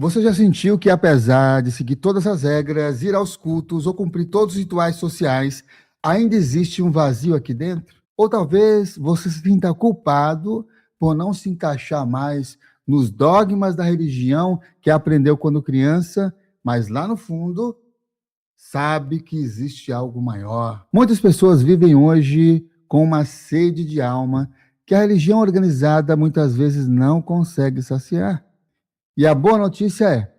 Você já sentiu que, apesar de seguir todas as regras, ir aos cultos ou cumprir todos os rituais sociais, ainda existe um vazio aqui dentro? Ou talvez você se sinta culpado por não se encaixar mais nos dogmas da religião que aprendeu quando criança, mas lá no fundo sabe que existe algo maior. Muitas pessoas vivem hoje com uma sede de alma que a religião organizada muitas vezes não consegue saciar. E a boa notícia é,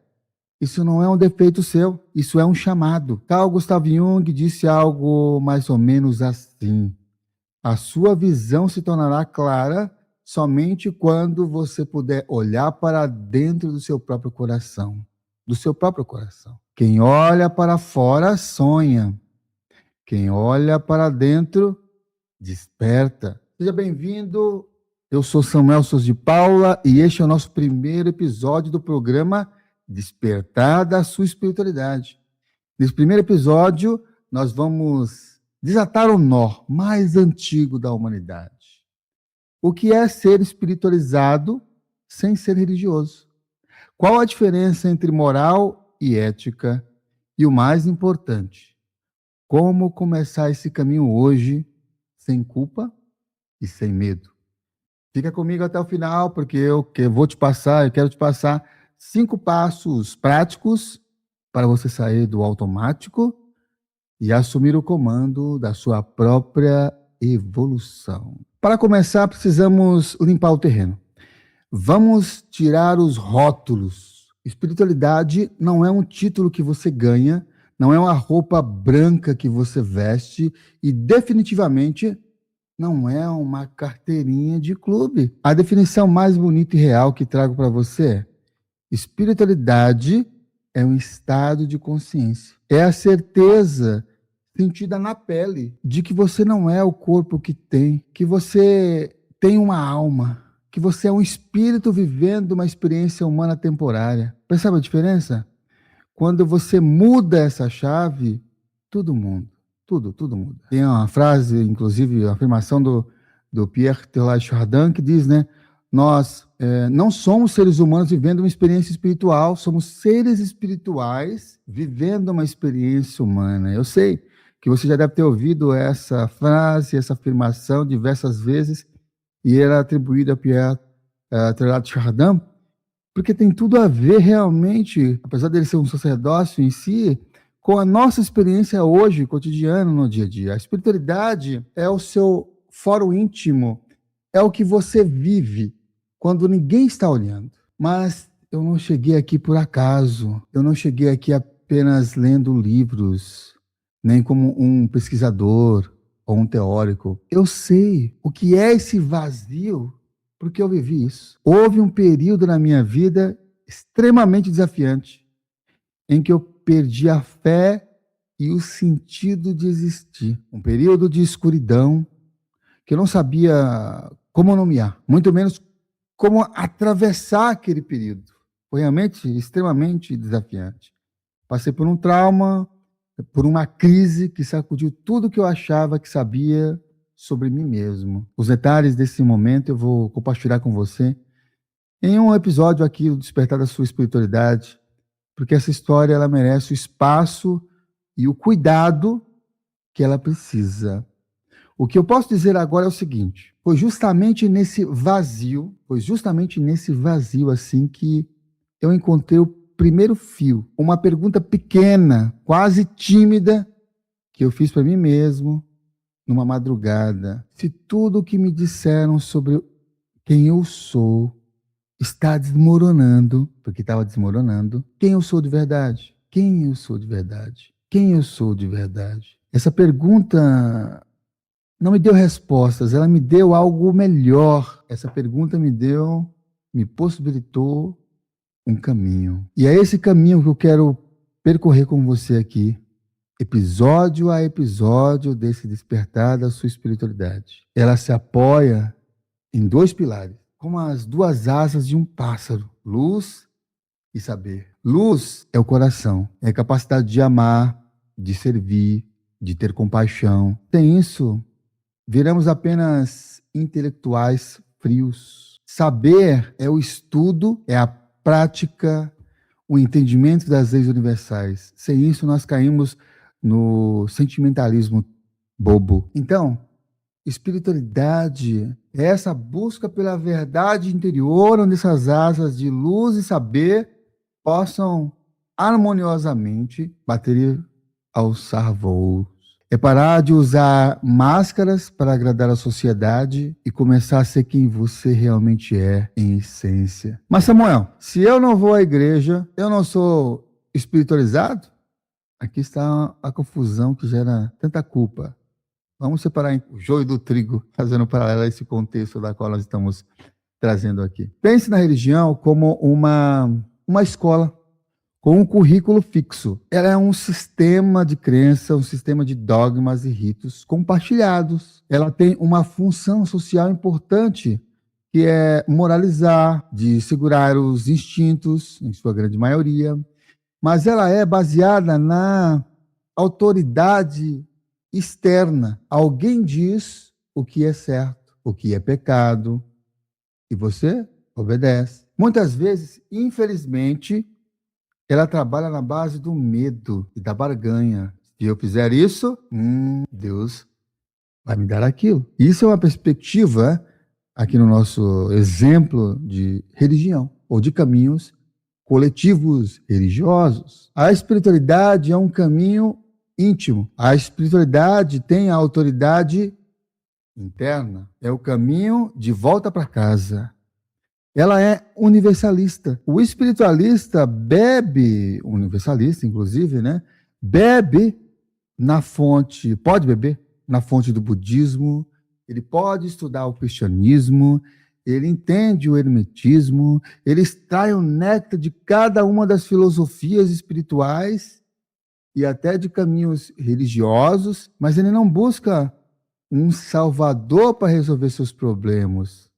isso não é um defeito seu, isso é um chamado. Carl Gustav Jung disse algo mais ou menos assim: a sua visão se tornará clara somente quando você puder olhar para dentro do seu próprio coração. Do seu próprio coração. Quem olha para fora sonha. Quem olha para dentro desperta. Seja bem-vindo. Eu sou Samuel Souza de Paula e este é o nosso primeiro episódio do programa Despertar da Sua Espiritualidade. Nesse primeiro episódio, nós vamos desatar o nó mais antigo da humanidade. O que é ser espiritualizado sem ser religioso? Qual a diferença entre moral e ética? E o mais importante, como começar esse caminho hoje sem culpa e sem medo? Fica comigo até o final, porque eu quero te passar 5 passos práticos para você sair do automático e assumir o comando da sua própria evolução. Para começar, precisamos limpar o terreno. Vamos tirar os rótulos. Espiritualidade não é um título que você ganha, não é uma roupa branca que você veste e definitivamente não é uma carteirinha de clube. A definição mais bonita e real que trago para você é: espiritualidade é um estado de consciência. É a certeza sentida na pele de que você não é o corpo que você tem uma alma, que você é um espírito vivendo uma experiência humana temporária. Percebe a diferença? Quando você muda essa chave, tudo muda. Tudo muda. Tem uma frase, inclusive, a afirmação do Pierre Teilhard de Chardin, que diz, né? Nós não somos seres humanos vivendo uma experiência espiritual, somos seres espirituais vivendo uma experiência humana. Eu sei que você já deve ter ouvido essa frase, essa afirmação diversas vezes, e era atribuída a Pierre Teilhard de Chardin, porque tem tudo a ver realmente, apesar dele ser um sacerdócio em si, com a nossa experiência hoje, cotidiana, no dia a dia. A espiritualidade é o seu fórum íntimo, é o que você vive quando ninguém está olhando. Mas eu não cheguei aqui por acaso, eu não cheguei aqui apenas lendo livros, nem como um pesquisador ou um teórico. Eu sei o que é esse vazio, porque eu vivi isso. Houve um período na minha vida extremamente desafiante, em que eu perdi a fé e o sentido de existir. Um período de escuridão que eu não sabia como nomear, muito menos como atravessar aquele período. Foi realmente extremamente desafiante. Passei por um trauma, por uma crise que sacudiu tudo que eu achava que sabia sobre mim mesmo. Os detalhes desse momento eu vou compartilhar com você em um episódio aqui do Despertar da Sua Espiritualidade, porque essa história ela merece o espaço e o cuidado que ela precisa. O que eu posso dizer agora é o seguinte: foi justamente nesse vazio assim que eu encontrei o primeiro fio, uma pergunta pequena, quase tímida, que eu fiz para mim mesmo numa madrugada. Se tudo o que me disseram sobre quem eu sou está desmoronando, porque estava desmoronando, quem eu sou de verdade? Quem eu sou de verdade? Quem eu sou de verdade? Essa pergunta não me deu respostas, ela me deu algo melhor. Essa pergunta me possibilitou um caminho. E é esse caminho que eu quero percorrer com você aqui, episódio a episódio desse despertar da sua espiritualidade. Ela se apoia em 2 pilares, como as 2 asas de um pássaro: luz e saber. Luz é o coração, é a capacidade de amar, de servir, de ter compaixão. Sem isso, viramos apenas intelectuais frios. Saber é o estudo, é a prática, o entendimento das leis universais. Sem isso, nós caímos no sentimentalismo bobo. Então, espiritualidade é essa busca pela verdade interior, onde essas asas de luz e saber possam harmoniosamente bater e alçar voos. É parar de usar máscaras para agradar a sociedade e começar a ser quem você realmente é em essência. Mas, Samuel, se eu não vou à igreja, eu não sou espiritualizado? Aqui está a confusão que gera tanta culpa. Vamos separar o joio do trigo, fazendo um paralelo a esse contexto da qual nós estamos trazendo aqui. Pense na religião como uma escola com um currículo fixo. Ela é um sistema de crença, um sistema de dogmas e ritos compartilhados. Ela tem uma função social importante, que é moralizar, de segurar os instintos, em sua grande maioria, mas ela é baseada na autoridade externa. Alguém diz o que é certo, o que é pecado, e você obedece. Muitas vezes, infelizmente, ela trabalha na base do medo e da barganha. Se eu fizer isso, Deus vai me dar aquilo. Isso é uma perspectiva, aqui no nosso exemplo de religião, ou de caminhos coletivos religiosos. A espiritualidade é um caminho íntimo. A espiritualidade tem a autoridade interna. É o caminho de volta para casa. Ela é universalista. O espiritualista bebe, universalista inclusive, né? Bebe na fonte, pode beber na fonte do budismo, ele pode estudar o cristianismo, ele entende o hermetismo, ele extrai o néctar de cada uma das filosofias espirituais e até de caminhos religiosos, mas ele não busca um salvador para resolver seus problemas,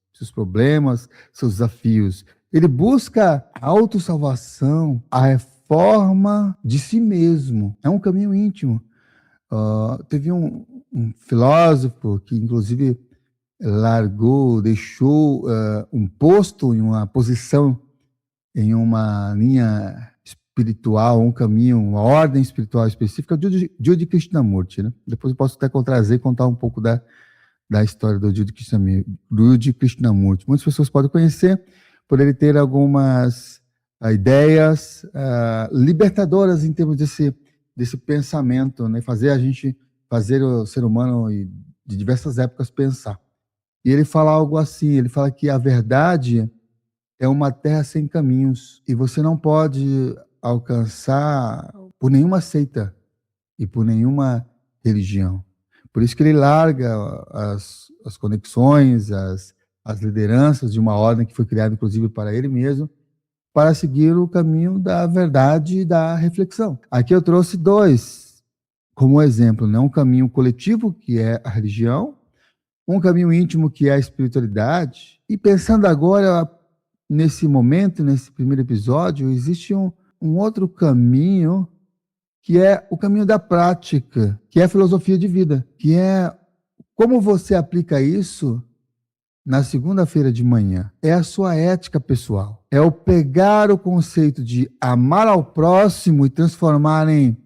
seus desafios. Ele busca a autossalvação, a reforma de si mesmo. É um caminho íntimo. Teve um filósofo que, inclusive, deixou um posto em uma posição, em uma linha espiritual, um caminho, uma ordem espiritual específica, Jiddu Krishnamurti, né? Depois eu posso até trazer e contar um pouco da história do Jiddu Krishnamurti. Muitas pessoas podem conhecer por ele ter algumas ideias libertadoras em termos desse pensamento, né? Fazer o ser humano de diversas épocas pensar. E ele fala algo assim, ele fala que a verdade é uma terra sem caminhos e você não pode alcançar por nenhuma seita e por nenhuma religião. Por isso que ele larga as conexões, as lideranças de uma ordem que foi criada, inclusive, para ele mesmo, para seguir o caminho da verdade e da reflexão. Aqui eu trouxe dois como exemplo, né? Um caminho coletivo, que é a religião, um caminho íntimo, que é a espiritualidade. E pensando agora, nesse momento, nesse primeiro episódio, existe um outro caminho, que é o caminho da prática, que é a filosofia de vida, que é como você aplica isso na segunda-feira de manhã. É a sua ética pessoal. É o pegar o conceito de amar ao próximo e transformar em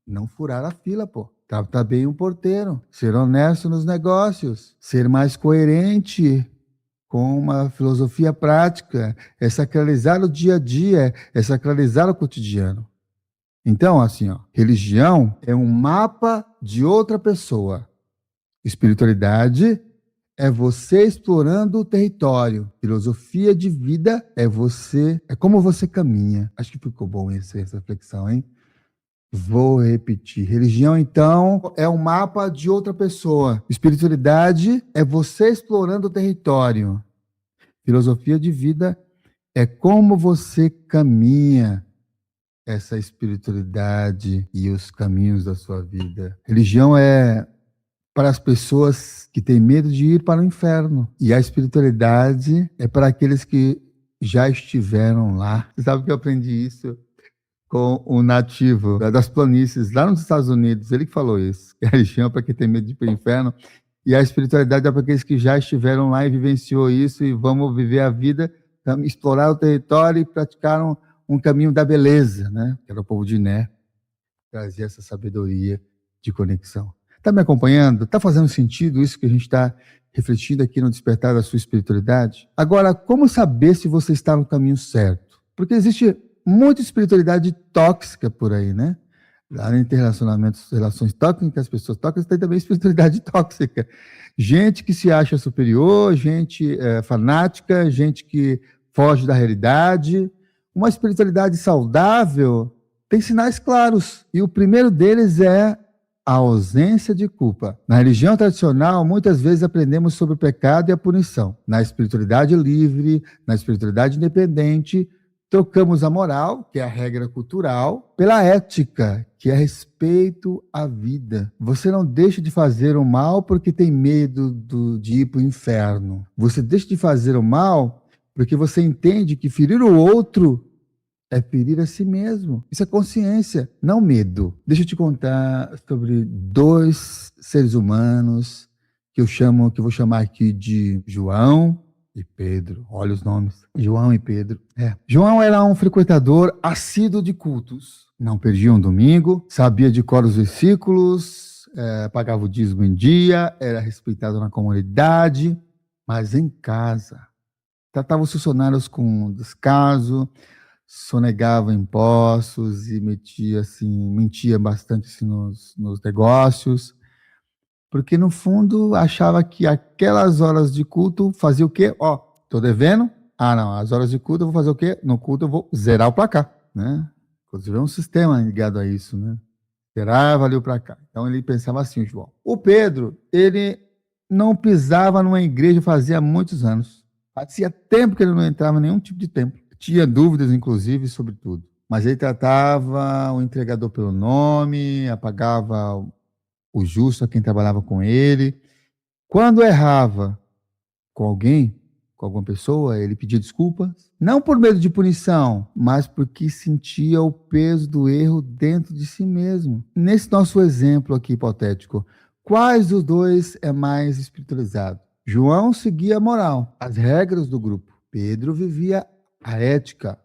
não furar a fila, pô. Tratar bem um porteiro, ser honesto nos negócios, ser mais coerente com uma filosofia prática, é sacralizar o dia a dia, é sacralizar o cotidiano. Então, assim, religião é um mapa de outra pessoa. Espiritualidade é você explorando o território. Filosofia de vida é como você caminha. Acho que ficou bom essa reflexão, hein? Vou repetir. Religião, então, é um mapa de outra pessoa. Espiritualidade é você explorando o território. Filosofia de vida é como você caminha essa espiritualidade e os caminhos da sua vida. Religião é para as pessoas que têm medo de ir para o inferno. E a espiritualidade é para aqueles que já estiveram lá. Você sabe que eu aprendi isso com um nativo das planícies lá nos Estados Unidos. Ele que falou isso. A religião é para quem tem medo de ir para o inferno. E a espiritualidade é para aqueles que já estiveram lá e vivenciou isso e vamos viver a vida, explorar o território e praticar um caminho da beleza, né? Que era o povo de Né, trazia essa sabedoria de conexão. Está me acompanhando? Está fazendo sentido isso que a gente está refletindo aqui no despertar da sua espiritualidade? Agora, como saber se você está no caminho certo? Porque existe muita espiritualidade tóxica por aí, né? Lá em interrelacionamentos, relações tóxicas, pessoas tóxicas, tem também espiritualidade tóxica. Gente que se acha superior, gente fanática, gente que foge da realidade. Uma espiritualidade saudável tem sinais claros. E o primeiro deles é a ausência de culpa. Na religião tradicional, muitas vezes aprendemos sobre o pecado e a punição. Na espiritualidade livre, na espiritualidade independente, trocamos a moral, que é a regra cultural, pela ética, que é respeito à vida. Você não deixa de fazer o mal porque tem medo de ir para o inferno. Você deixa de fazer o mal porque você entende que ferir o outro é ferir a si mesmo. Isso é consciência, não medo. Deixa eu te contar sobre dois seres humanos que vou chamar aqui de João e Pedro. Olha os nomes. João e Pedro. João era um frequentador assíduo de cultos. Não perdia um domingo, sabia de cor os versículos, pagava o dízimo em dia, era respeitado na comunidade, mas em casa tratava os funcionários com descaso, sonegava impostos e mentia bastante assim, nos negócios, porque no fundo achava que aquelas horas de culto fazia o quê? Tô devendo? Ah, não, as horas de culto eu vou fazer o quê? No culto eu vou zerar o placar, né? Inclusive é um sistema ligado a isso, né? Zerar, valeu o placar. Então ele pensava assim, João. O Pedro, ele não pisava numa igreja fazia muitos anos. Fazia tempo que ele não entrava em nenhum tipo de templo. Tinha dúvidas, inclusive, sobre tudo. Mas ele tratava o entregador pelo nome, apagava o justo a quem trabalhava com ele. Quando errava com alguém, com alguma pessoa, ele pedia desculpas, não por medo de punição, mas porque sentia o peso do erro dentro de si mesmo. Nesse nosso exemplo aqui hipotético, quais dos dois é mais espiritualizado? João seguia a moral, as regras do grupo. Pedro vivia a ética,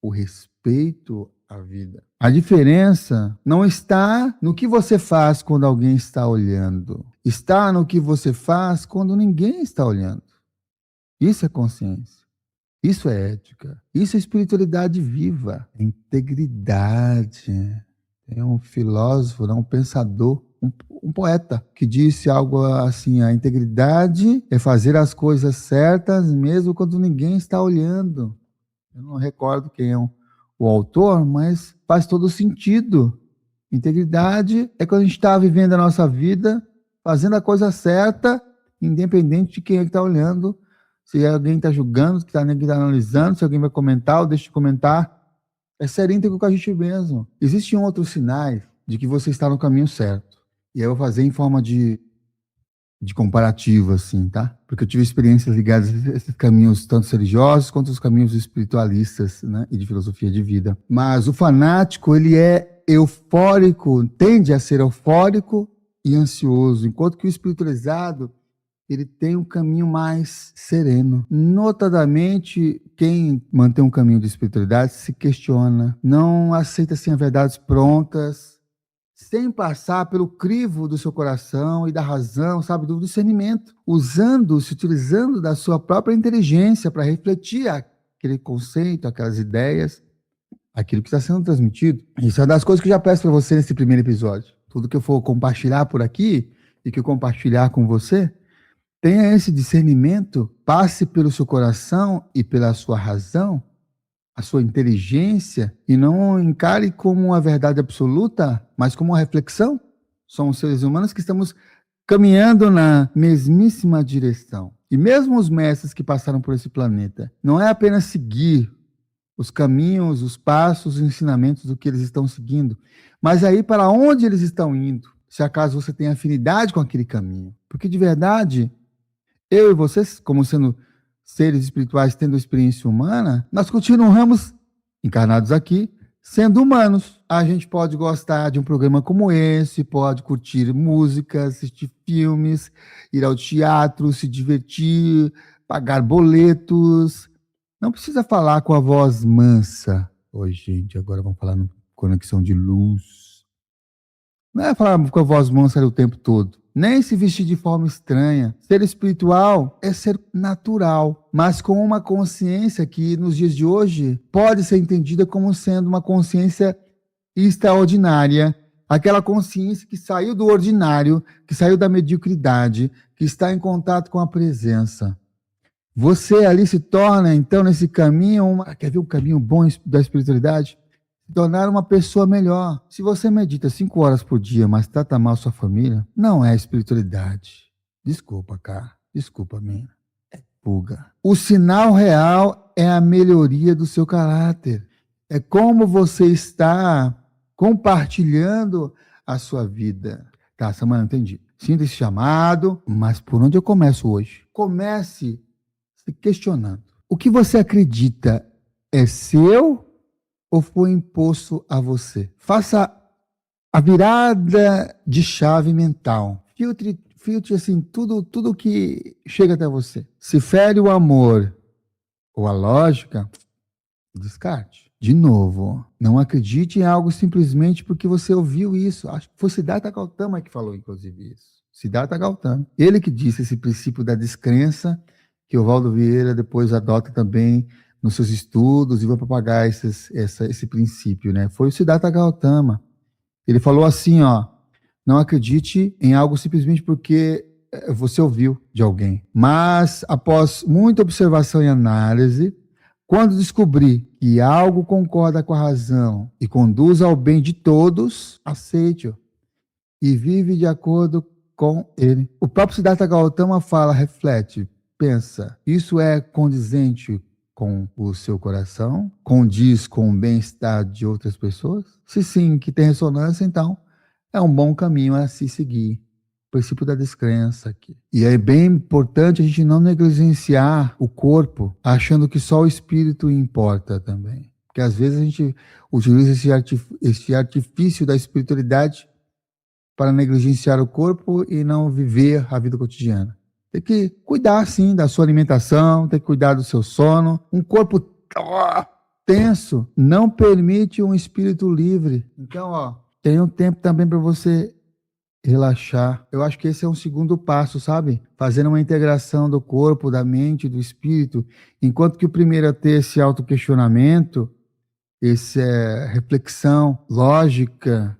o respeito à vida. A diferença não está no que você faz quando alguém está olhando. Está no que você faz quando ninguém está olhando. Isso é consciência. Isso é ética. Isso é espiritualidade viva. É integridade. Tem um filósofo, um pensador, um poeta, que disse algo assim: a integridade é fazer as coisas certas mesmo quando ninguém está olhando. Eu não recordo quem é o autor, mas faz todo sentido. Integridade é quando a gente está vivendo a nossa vida, fazendo a coisa certa, independente de quem é que está olhando, se alguém está julgando, se alguém está analisando, se alguém vai comentar ou deixa de comentar. É ser íntegro com a gente mesmo. Existem outros sinais de que você está no caminho certo. E eu vou fazer em forma de comparativo, assim, tá? Porque eu tive experiências ligadas a esses caminhos, tanto religiosos quanto os caminhos espiritualistas, né? E de filosofia de vida. Mas o fanático, ele é eufórico, tende a ser eufórico e ansioso, enquanto que o espiritualizado, ele tem um caminho mais sereno. Notadamente, quem mantém um caminho de espiritualidade se questiona, não aceita assim as verdades prontas, sem passar pelo crivo do seu coração e da razão, sabe, do discernimento, se utilizando da sua própria inteligência para refletir aquele conceito, aquelas ideias, aquilo que está sendo transmitido. Isso é uma das coisas que eu já peço para você nesse primeiro episódio. Tudo que eu for compartilhar por aqui e que eu compartilhar com você, tenha esse discernimento, passe pelo seu coração e pela sua razão, a sua inteligência, e não encare como uma verdade absoluta, mas como uma reflexão. Somos seres humanos que estamos caminhando na mesmíssima direção. E mesmo os mestres que passaram por esse planeta, não é apenas seguir os caminhos, os passos, os ensinamentos do que eles estão seguindo, mas aí para onde eles estão indo, se acaso você tem afinidade com aquele caminho. Porque de verdade, eu e vocês, como sendo seres espirituais tendo experiência humana, nós continuamos encarnados aqui, sendo humanos. A gente pode gostar de um programa como esse, pode curtir música, assistir filmes, ir ao teatro, se divertir, pagar boletos. Não precisa falar com a voz mansa, Oi, gente, agora vamos falar no conexão de luz. Não é falar com a voz mansa o tempo todo. Nem se vestir de forma estranha. Ser espiritual é ser natural, mas com uma consciência que, nos dias de hoje, pode ser entendida como sendo uma consciência extraordinária. Aquela consciência que saiu do ordinário, que saiu da mediocridade, que está em contato com a presença. Você ali se torna, então, nesse caminho, quer ver um caminho bom da espiritualidade? Se tornar uma pessoa melhor. Se você medita 5 horas por dia, mas trata mal sua família, não é espiritualidade. Desculpa, cara. Desculpa, minha. É pulga. O sinal real é a melhoria do seu caráter. É como você está compartilhando a sua vida. Tá, Samara, entendi. Sinta esse chamado, mas por onde eu começo hoje? Comece se questionando. O que você acredita é seu ou foi imposto a você? Faça a virada de chave mental. Filtre assim tudo que chega até você. Se fere o amor ou a lógica, descarte. De novo, não acredite em algo simplesmente porque você ouviu isso. Acho que foi Siddhartha Gautama que falou, inclusive, isso. Siddhartha Gautama. Ele que disse esse princípio da descrença, que o Valdo Vieira depois adota também nos seus estudos e vai propagar esse princípio, né? Foi o Siddhartha Gautama. Ele falou assim, ó, não acredite em algo simplesmente porque você ouviu de alguém. Mas, após muita observação e análise, quando descobrir que algo concorda com a razão e conduz ao bem de todos, aceite-o e vive de acordo com ele. O próprio Siddhartha Gautama fala, reflete, pensa, isso é condizente com o seu coração? Condiz com o bem-estar de outras pessoas? Se sim, que tem ressonância, então é um bom caminho a se seguir. O princípio da descrença aqui. E é bem importante a gente não negligenciar o corpo, achando que só o espírito importa também. Porque às vezes a gente utiliza esse artifício da espiritualidade para negligenciar o corpo e não viver a vida cotidiana. Tem que cuidar, sim, da sua alimentação, tem que cuidar do seu sono. Um corpo tenso não permite um espírito livre. Então, tem um tempo também para você relaxar. Eu acho que esse é um segundo passo, sabe? Fazendo uma integração do corpo, da mente, do espírito. Enquanto que o primeiro é ter esse autoquestionamento, essa reflexão lógica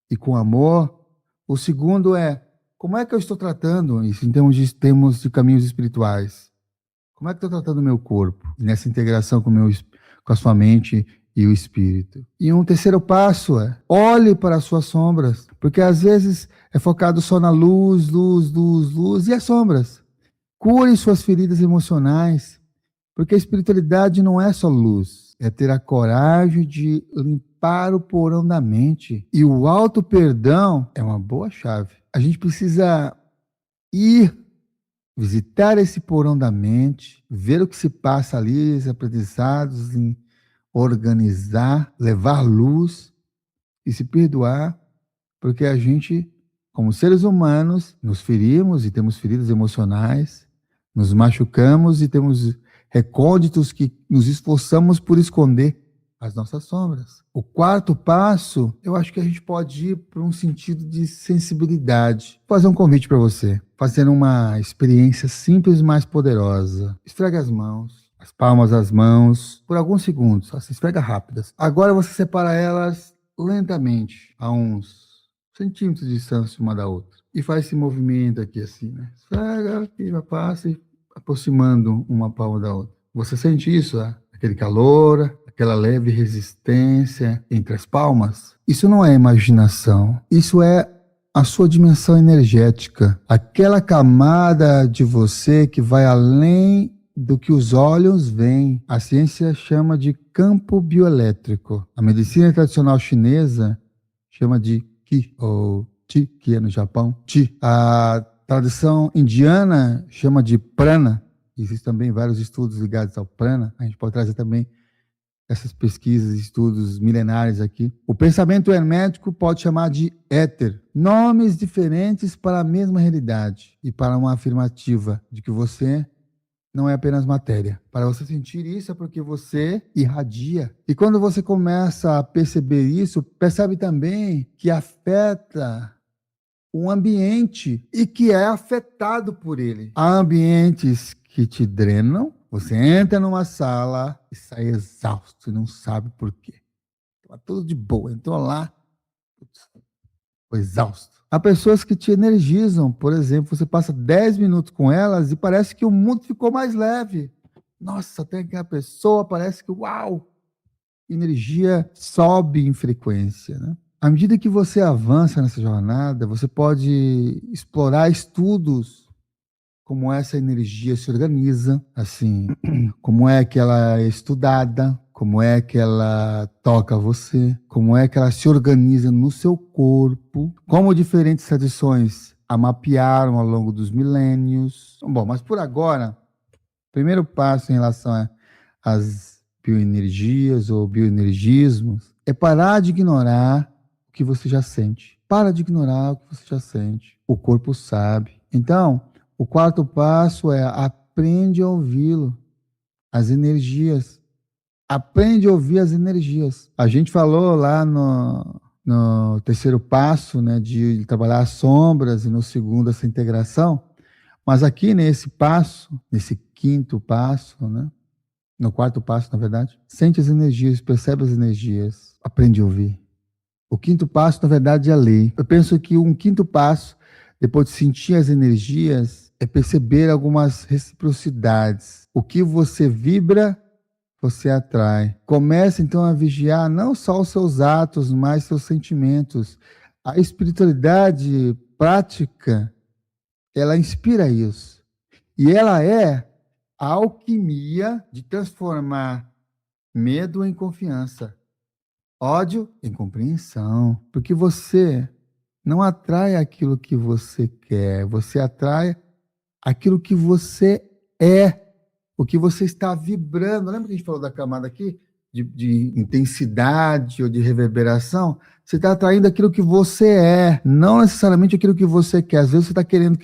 e com amor. O segundo é, como é que eu estou tratando isso em termos de caminhos espirituais? Como é que eu estou tratando o meu corpo? Nessa integração com a sua mente e o espírito. E um terceiro passo é, olhe para as suas sombras, porque às vezes é focado só na luz, e as sombras. Cure suas feridas emocionais, porque a espiritualidade não é só luz, é ter a coragem de limpar o porão da mente. E o auto-perdão é uma boa chave. A gente precisa ir visitar esse porão da mente, ver o que se passa ali, os aprendizados, organizar, levar luz e se perdoar, porque a gente, como seres humanos, nos ferimos e temos feridas emocionais, nos machucamos e temos recônditos que nos esforçamos por esconder as nossas sombras. O quarto passo, eu acho que a gente pode ir para um sentido de sensibilidade. Vou fazer um convite para você, fazendo uma experiência simples, mas poderosa. Esfregue as mãos. As palmas das mãos, por alguns segundos, se esfrega rápidas. Agora você separa elas lentamente, a uns centímetros de distância uma da outra. E faz esse movimento aqui assim, né? Esfrega e já passa e aproximando uma palma da outra. Você sente isso, né? Aquele calor, aquela leve resistência entre as palmas? Isso não é imaginação, isso é a sua dimensão energética. Aquela camada de você que vai além do que os olhos veem. A ciência chama de campo bioelétrico. A medicina tradicional chinesa chama de Qi, ou Qi, que é no Japão, Qi. A tradição indiana chama de Prana. Existem também vários estudos ligados ao Prana. A gente pode trazer também essas pesquisas e estudos milenares aqui. O pensamento hermético pode chamar de éter. Nomes diferentes para a mesma realidade e para uma afirmativa de que você não é apenas matéria. Para você sentir isso é porque você irradia. E quando você começa a perceber isso, percebe também que afeta o ambiente e que é afetado por ele. Há ambientes que te drenam, você entra numa sala e sai exausto e não sabe por quê. Tá tudo de boa, entrou lá, foi exausto. Há pessoas que te energizam, por exemplo, você passa 10 minutos com elas e parece que o mundo ficou mais leve. Nossa, tem aquela pessoa, parece que, uau, energia sobe em frequência, né? À medida que você avança nessa jornada, você pode explorar estudos como essa energia se organiza, assim, como é que ela é estudada, como é que ela toca você, como é que ela se organiza no seu corpo, como diferentes tradições a mapearam ao longo dos milênios. Bom, mas por agora, o primeiro passo em relação às bioenergias ou bioenergismos é parar de ignorar o que você já sente. Para de ignorar o que você já sente. O corpo sabe. Então, o quarto passo é aprende a ouvi-lo, as energias. Aprende a ouvir as energias. A gente falou lá no terceiro passo, né, de trabalhar as sombras, e no segundo essa integração, mas aqui nesse passo, nesse quinto passo, né, no quarto passo, na verdade, sente as energias, percebe as energias, aprende a ouvir. O quinto passo, na verdade, é a lei. Eu penso que um quinto passo, depois de sentir as energias, é perceber algumas reciprocidades. O que você vibra, você atrai. Comece, então, a vigiar não só os seus atos, mas seus sentimentos. A espiritualidade prática, ela inspira isso. E ela é a alquimia de transformar medo em confiança, ódio em compreensão, porque você não atrai aquilo que você quer, você atrai aquilo que você é, o que você está vibrando. Lembra que a gente falou da camada aqui? De intensidade ou de reverberação? Você está atraindo aquilo que você é, não necessariamente aquilo que você quer. Às vezes você está querendo,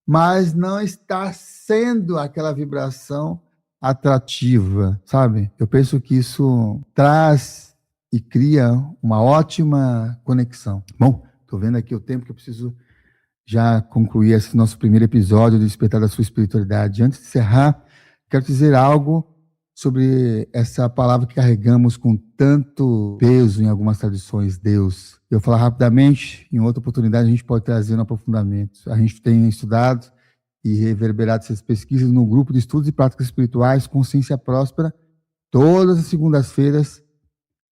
mas não está sendo aquela vibração atrativa, sabe? Eu penso que isso traz e cria uma ótima conexão. Bom, estou vendo aqui o tempo que eu preciso já concluir esse nosso primeiro episódio do Despertar da Sua Espiritualidade. Antes de encerrar, quero dizer algo sobre essa palavra que carregamos com tanto peso em algumas tradições, Deus. Eu vou falar rapidamente, em outra oportunidade a gente pode trazer um aprofundamento. A gente tem estudado e reverberado essas pesquisas no grupo de estudos e práticas espirituais Consciência Próspera, todas as segundas-feiras,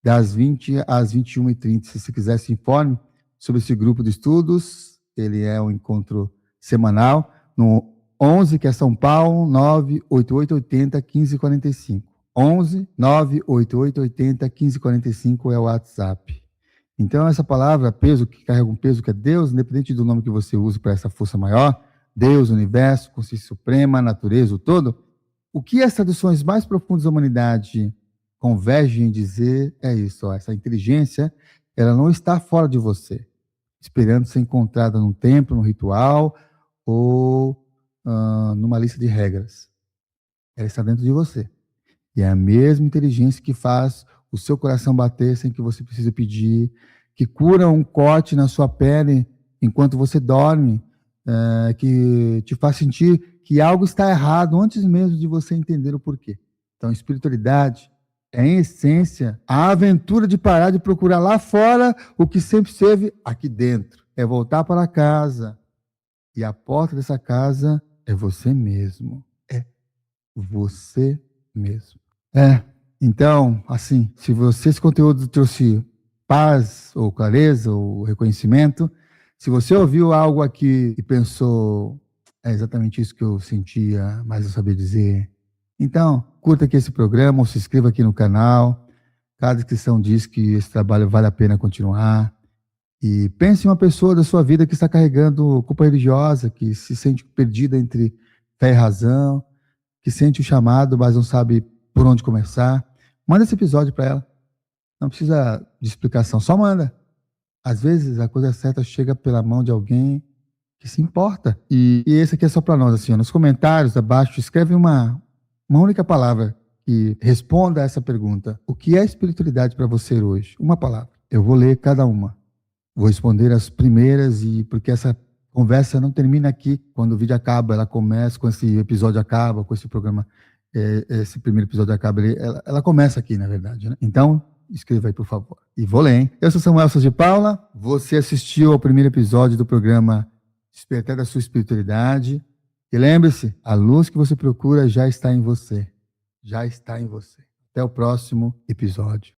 das 20 às 21h30. Se você quiser, se informe sobre esse grupo de estudos. Ele é um encontro semanal no 11, que é São Paulo, 98880-1545. 11 98880-1545 é o WhatsApp. Então, essa palavra, peso, que carrega um peso que é Deus, independente do nome que você use para essa força maior, Deus, universo, consciência suprema, natureza, o todo, o que as traduções mais profundas da humanidade convergem em dizer é isso, ó, essa inteligência, ela não está fora de você, esperando ser encontrada num templo, num ritual ou numa lista de regras. Ela está dentro de você. E é a mesma inteligência que faz o seu coração bater sem que você precise pedir, que cura um corte na sua pele enquanto você dorme, que te faz sentir que algo está errado antes mesmo de você entender o porquê. Então, espiritualidade é, em essência, a aventura de parar de procurar lá fora o que sempre esteve aqui dentro. É voltar para casa. E a porta dessa casa é você mesmo. É você mesmo. Então, assim, se esse conteúdo trouxe paz, ou clareza, ou reconhecimento, se você ouviu algo aqui e pensou, é exatamente isso que eu sentia, mas eu sabia dizer, então, curta aqui esse programa, ou se inscreva aqui no canal. Cada descrição diz que esse trabalho vale a pena continuar. E pense em uma pessoa da sua vida que está carregando culpa religiosa, que se sente perdida entre fé e razão, que sente o chamado, mas não sabe por onde começar. Manda esse episódio para ela. Não precisa de explicação, só manda. Às vezes a coisa certa chega pela mão de alguém que se importa. E esse aqui é só para nós, assim, ó, nos comentários abaixo, escreve uma única palavra que responda a essa pergunta. O que é espiritualidade para você hoje? Uma palavra. Eu vou ler cada uma. Vou responder as primeiras, e porque essa conversa não termina aqui. Quando o vídeo acaba, ela começa, quando esse episódio acaba, com esse programa, esse primeiro episódio acaba, ela começa aqui, na verdade, né? Então, escreva aí, por favor. E vou ler, hein? Eu sou Samuel Souza de Paula, você assistiu ao primeiro episódio do programa Despertar da Sua Espiritualidade. E lembre-se, a luz que você procura já está em você. Já está em você. Até o próximo episódio.